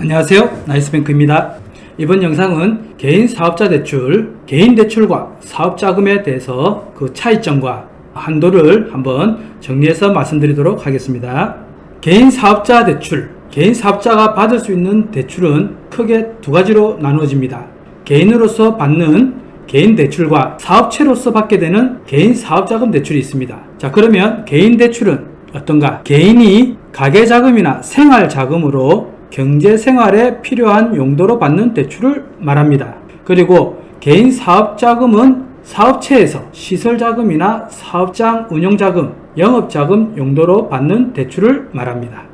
안녕하세요, 나이스뱅크입니다. 이번 영상은 개인 사업자 대출, 개인 대출과 사업자금에 대해서 그 차이점과 한도를 한번 정리해서 말씀드리도록 하겠습니다. 개인 사업자 대출, 개인 사업자가 받을 수 있는 대출은 크게 두 가지로 나누어집니다. 개인으로서 받는 개인 대출과 사업체로서 받게 되는 개인 사업자금 대출이 있습니다. 자, 그러면 개인 대출은 어떤가? 개인이 가계자금이나 생활자금으로 경제생활에 필요한 용도로 받는 대출을 말합니다. 그리고 개인 사업자금은 사업체에서 시설자금이나 사업장 운영자금, 영업자금 용도로 받는 대출을 말합니다.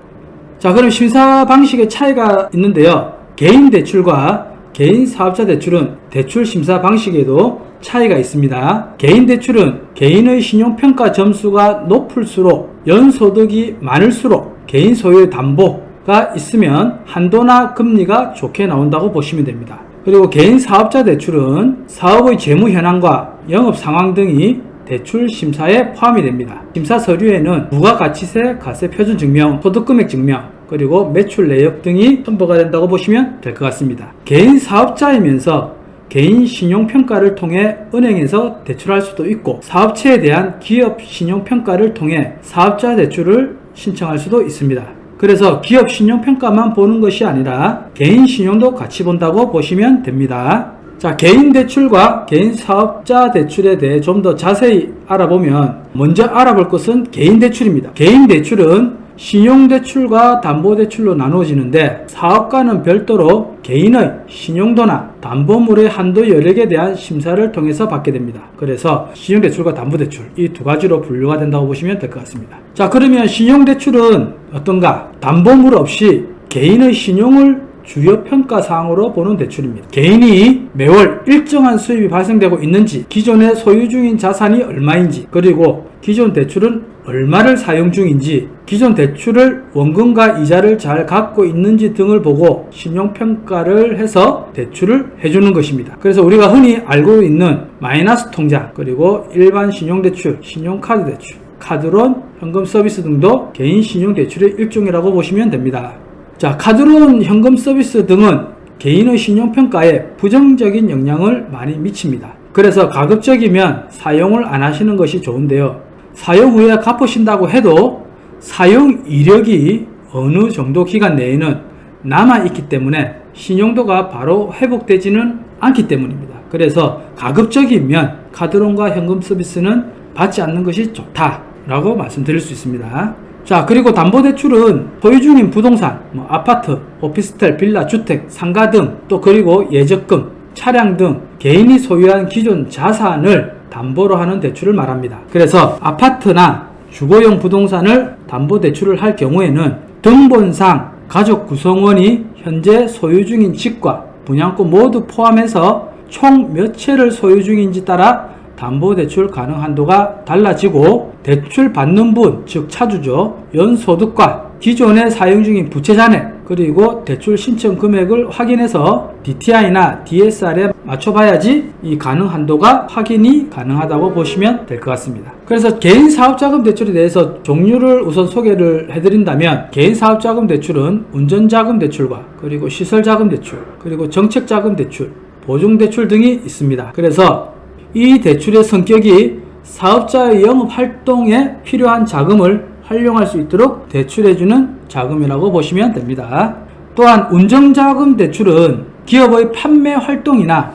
자, 그럼 심사 방식의 차이가 있는데요. 개인 대출과 개인 사업자 대출은 대출 심사 방식에도 차이가 있습니다. 개인 대출은 개인의 신용평가 점수가 높을수록 연소득이 많을수록 개인 소유의 담보가 있으면 한도나 금리가 좋게 나온다고 보시면 됩니다. 그리고 개인 사업자 대출은 사업의 재무 현황과 영업 상황 등이 대출 심사에 포함이 됩니다. 심사 서류에는 부가가치세, 가세 표준 증명, 소득금액 증명, 그리고 매출 내역 등이 첨부가 된다고 보시면 될 것 같습니다. 개인 사업자이면서 개인 신용평가를 통해 은행에서 대출할 수도 있고, 사업체에 대한 기업 신용평가를 통해 사업자 대출을 신청할 수도 있습니다. 그래서 기업 신용평가만 보는 것이 아니라 개인 신용도 같이 본다고 보시면 됩니다. 자, 개인 대출과 개인 사업자 대출에 대해 좀 더 자세히 알아보면 먼저 알아볼 것은 개인 대출입니다. 개인 대출은 신용대출과 담보대출로 나누어지는데, 사업가는 별도로 개인의 신용도나 담보물의 한도 여력에 대한 심사를 통해서 받게 됩니다. 그래서 신용대출과 담보대출 이 두 가지로 분류가 된다고 보시면 될 것 같습니다. 자, 그러면 신용대출은 어떤가? 담보물 없이 개인의 신용을 주요 평가사항으로 보는 대출입니다. 개인이 매월 일정한 수입이 발생되고 있는지, 기존에 소유 중인 자산이 얼마인지, 그리고 기존 대출은 얼마를 사용 중인지, 기존 대출을 원금과 이자를 잘 갚고 있는지 등을 보고 신용평가를 해서 대출을 해주는 것입니다. 그래서 우리가 흔히 알고 있는 마이너스 통장, 그리고 일반 신용대출, 신용카드 대출, 카드론, 현금 서비스 등도 개인 신용대출의 일종이라고 보시면 됩니다. 자, 카드론, 현금 서비스 등은 개인의 신용평가에 부정적인 영향을 많이 미칩니다. 그래서 가급적이면 사용을 안 하시는 것이 좋은데요. 사용 후에 갚으신다고 해도 사용 이력이 어느 정도 기간 내에는 남아있기 때문에 신용도가 바로 회복되지는 않기 때문입니다. 그래서 가급적이면 카드론과 현금 서비스는 받지 않는 것이 좋다라고 말씀드릴 수 있습니다. 자, 그리고 담보대출은 소유 중인 부동산, 아파트, 오피스텔, 빌라, 주택, 상가 등, 또 그리고 예적금, 차량 등 개인이 소유한 기존 자산을 담보로 하는 대출을 말합니다. 그래서 아파트나 주거용 부동산을 담보대출을 할 경우에는 등본상 가족 구성원이 현재 소유 중인 집과 분양권 모두 포함해서 총 몇 채를 소유 중인지 따라 담보대출 가능 한도가 달라지고, 대출 받는 분, 즉 차주죠, 연소득과 기존에 사용 중인 부채 잔액, 그리고 대출 신청 금액을 확인해서 DTI나 DSR에 맞춰봐야지 이 가능 한도가 확인이 가능하다고 보시면 될 것 같습니다. 그래서 개인 사업자금 대출에 대해서 종류를 우선 소개를 해드린다면, 개인 사업자금 대출은 운전자금 대출과 그리고 시설자금 대출, 그리고 정책자금 대출, 보증대출 등이 있습니다. 그래서 이 대출의 성격이 사업자의 영업활동에 필요한 자금을 활용할 수 있도록 대출해주는 자금이라고 보시면 됩니다. 또한 운전자금 대출은 기업의 판매 활동이나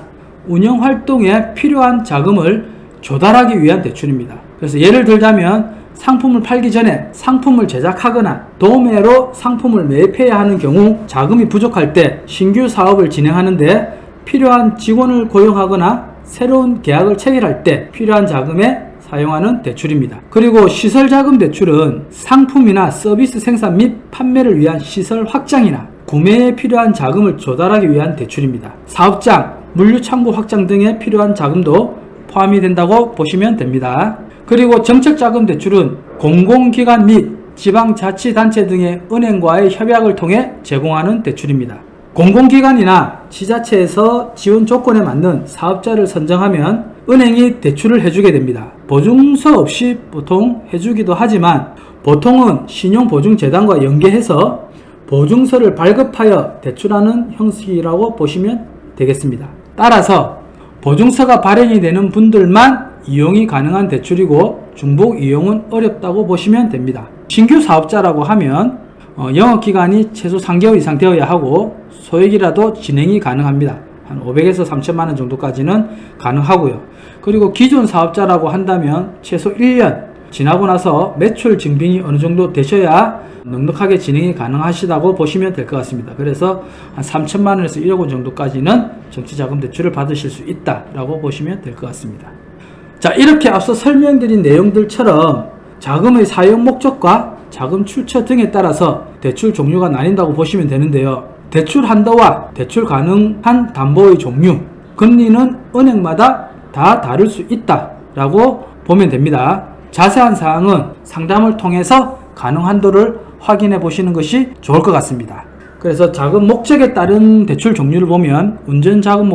운영 활동에 필요한 자금을 조달하기 위한 대출입니다. 그래서 예를 들자면 상품을 팔기 전에 상품을 제작하거나 도매로 상품을 매입해야 하는 경우, 자금이 부족할 때 신규 사업을 진행하는데 필요한 직원을 고용하거나 새로운 계약을 체결할 때 필요한 자금에 사용하는 대출입니다. 그리고 시설자금 대출은 상품이나 서비스 생산 및 판매를 위한 시설 확장이나 구매에 필요한 자금을 조달하기 위한 대출입니다. 사업장, 물류창고 확장 등에 필요한 자금도 포함이 된다고 보시면 됩니다. 그리고 정책자금 대출은 공공기관 및 지방자치단체 등의 은행과의 협약을 통해 제공하는 대출입니다. 공공기관이나 지자체에서 지원 조건에 맞는 사업자를 선정하면 은행이 대출을 해주게 됩니다. 보증서 없이 보통 해주기도 하지만, 보통은 신용보증재단과 연계해서 보증서를 발급하여 대출하는 형식이라고 보시면 되겠습니다. 따라서 보증서가 발행이 되는 분들만 이용이 가능한 대출이고 중복 이용은 어렵다고 보시면 됩니다. 신규 사업자라고 하면 영업기간이 최소 3개월 이상 되어야 하고 소액이라도 진행이 가능합니다. 한 500에서 3천만 원 정도까지는 가능하고요. 그리고 기존 사업자라고 한다면 최소 1년 지나고 나서 매출 증빙이 어느 정도 되셔야 넉넉하게 진행이 가능하시다고 보시면 될 것 같습니다. 그래서 한 3천만 원에서 1억 원 정도까지는 정치자금 대출을 받으실 수 있다라고 보시면 될 것 같습니다. 자, 이렇게 앞서 설명드린 내용들처럼 자금의 사용 목적과 자금 출처 등에 따라서 대출 종류가 나뉜다고 보시면 되는데요. 대출 한도와 대출 가능한 담보의 종류, 금리는 은행마다 다 다를 수 있다라고 보면 됩니다. 자세한 사항은 상담을 통해서 가능 한도를 확인해 보시는 것이 좋을 것 같습니다. 그래서 자금 목적에 따른 대출 종류를 보면 운전 자금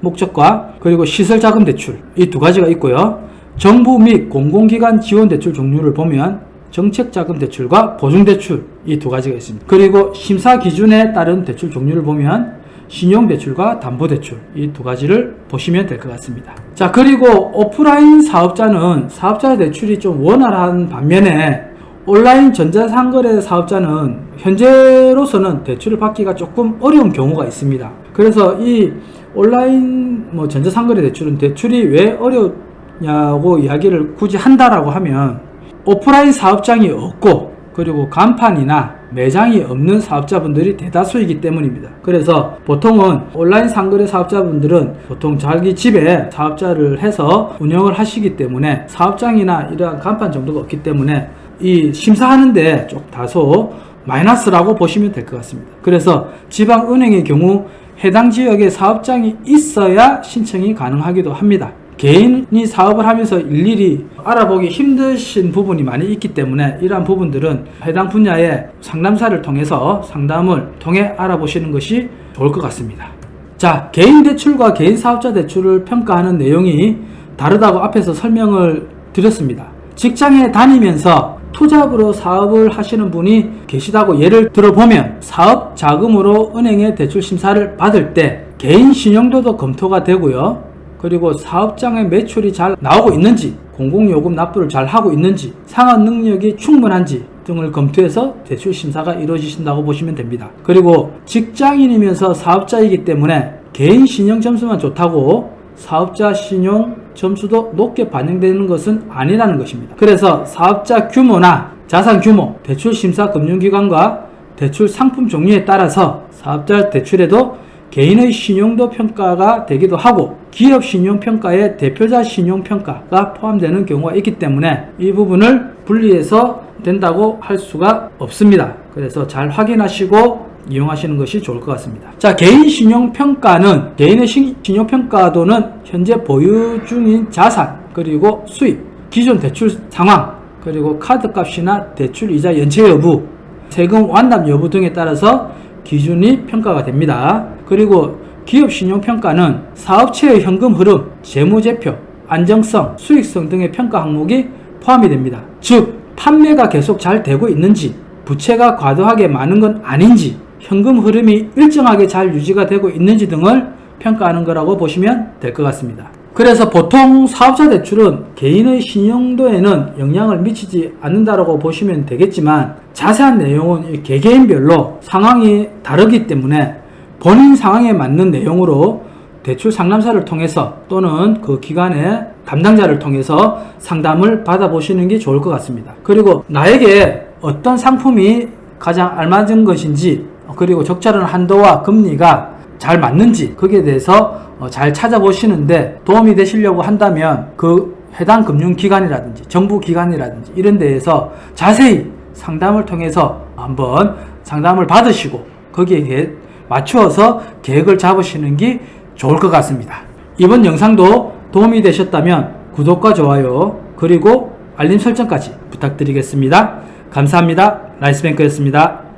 목적과 그리고 시설 자금 대출 이 두 가지가 있고요. 정부 및 공공기관 지원 대출 종류를 보면 정책 자금 대출과 보증 대출 이 두 가지가 있습니다. 그리고 심사 기준에 따른 대출 종류를 보면 신용 대출과 담보 대출 이 두 가지를 보시면 될 것 같습니다. 자, 그리고 오프라인 사업자는 사업자 대출이 좀 원활한 반면에 온라인 전자상거래 사업자는 현재로서는 대출을 받기가 조금 어려운 경우가 있습니다. 그래서 이 온라인 전자상거래 대출은 대출이 왜 어렵냐고 이야기를 굳이 한다라고 하면 오프라인 사업장이 없고 그리고 간판이나 매장이 없는 사업자분들이 대다수이기 때문입니다. 그래서 보통은 온라인 상거래 사업자분들은 보통 자기 집에 사업자를 해서 운영을 하시기 때문에 사업장이나 이러한 간판 정도가 없기 때문에 이 심사하는데 좀 다소 마이너스라고 보시면 될 것 같습니다. 그래서 지방은행의 경우 해당 지역에 사업장이 있어야 신청이 가능하기도 합니다. 개인이 사업을 하면서 일일이 알아보기 힘드신 부분이 많이 있기 때문에 이러한 부분들은 해당 분야의 상담사를 통해서 상담을 통해 알아보시는 것이 좋을 것 같습니다. 자, 개인 대출과 개인 사업자 대출을 평가하는 내용이 다르다고 앞에서 설명을 드렸습니다. 직장에 다니면서 투잡으로 사업을 하시는 분이 계시다고 예를 들어보면 사업 자금으로 은행에 대출 심사를 받을 때 개인 신용도도 검토가 되고요. 그리고 사업장의 매출이 잘 나오고 있는지, 공공요금 납부를 잘 하고 있는지, 상환 능력이 충분한지 등을 검토해서 대출 심사가 이루어지신다고 보시면 됩니다. 그리고 직장인이면서 사업자이기 때문에 개인 신용 점수만 좋다고 사업자 신용 점수도 높게 반영되는 것은 아니라는 것입니다. 그래서 사업자 규모나 자산 규모, 대출 심사 금융기관과 대출 상품 종류에 따라서 사업자 대출에도 개인의 신용도 평가가 되기도 하고 기업 신용평가에 대표자 신용평가가 포함되는 경우가 있기 때문에 이 부분을 분리해서 된다고 할 수가 없습니다. 그래서 잘 확인하시고 이용하시는 것이 좋을 것 같습니다. 자, 개인 신용평가는 개인의 신용평가도는 현재 보유 중인 자산, 그리고 수입, 기존 대출 상황, 그리고 카드값이나 대출 이자 연체 여부, 세금 완납 여부 등에 따라서 기준이 평가가 됩니다. 그리고 기업 신용평가는 사업체의 현금 흐름, 재무제표, 안정성, 수익성 등의 평가 항목이 포함이 됩니다. 즉, 판매가 계속 잘 되고 있는지, 부채가 과도하게 많은 건 아닌지, 현금 흐름이 일정하게 잘 유지가 되고 있는지 등을 평가하는 거라고 보시면 될 것 같습니다. 그래서 보통 사업자 대출은 개인의 신용도에는 영향을 미치지 않는다고 보시면 되겠지만 자세한 내용은 개개인별로 상황이 다르기 때문에 본인 상황에 맞는 내용으로 대출 상담사를 통해서 또는 그 기관의 담당자를 통해서 상담을 받아보시는 게 좋을 것 같습니다. 그리고 나에게 어떤 상품이 가장 알맞은 것인지, 그리고 적절한 한도와 금리가 잘 맞는지 거기에 대해서 잘 찾아보시는데 도움이 되시려고 한다면 그 해당 금융기관이라든지 정부기관이라든지 이런 데에서 자세히 상담을 통해서 한번 상담을 받으시고 거기에 맞추어서 계획을 잡으시는 게 좋을 것 같습니다. 이번 영상도 도움이 되셨다면 구독과 좋아요 그리고 알림 설정까지 부탁드리겠습니다. 감사합니다. 라이스뱅크였습니다.